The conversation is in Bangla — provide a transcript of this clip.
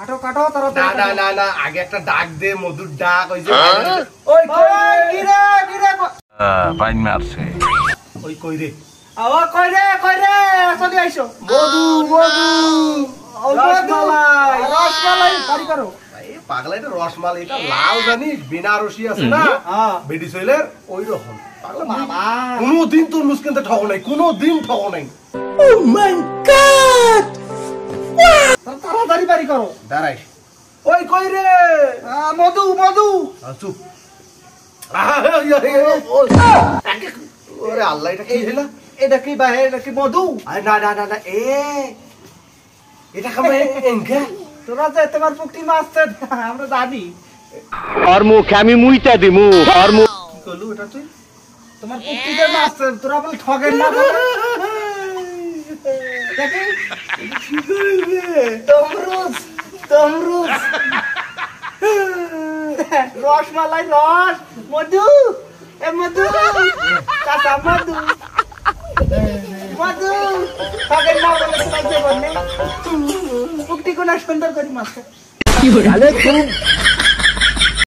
কাটো কাটো তারা না না না আগে একটা ডাক দে মধুর ডাক ওই যে ওই কি রে বাইন মারছে ওই কই রে কই রে চলে আইছো মধু রসমালাই বাড়ি করো এই পাগলা এটা রসমালাই এটা লাল জানি বেনারসি আছে না বেডি সইলের ওই রকম পাগলা বাবা কোনোদিন তোর মুসকিনতে ঠক নাই কোনোদিন ঠক নাই ও মাই গড তাড়াতাড়ি বাড়ি করো দাঁড়াই ওই কই রে মধু চুপ ওরে আল্লাহ এটা কি হইলা এটা কি ভাই এটা কি মধু আরে না না না না এটা খাবে এঙ্গা তোরা যে তোমার পুকটি মারছে আমরা জানি আর মুখে আমি মুইতা দিমু আর মুখ কি করলু এটা তুই তোমার পুকটিতে মারছে তোরা বল ঠগেন না বলে দেখি কি করবে তমরুজ রসমালাই রস মধু মধু কাঁচা মধু ঠগেন না বলে তোমার জীবনে পুকটি কোনা সুন্দর করে মারছে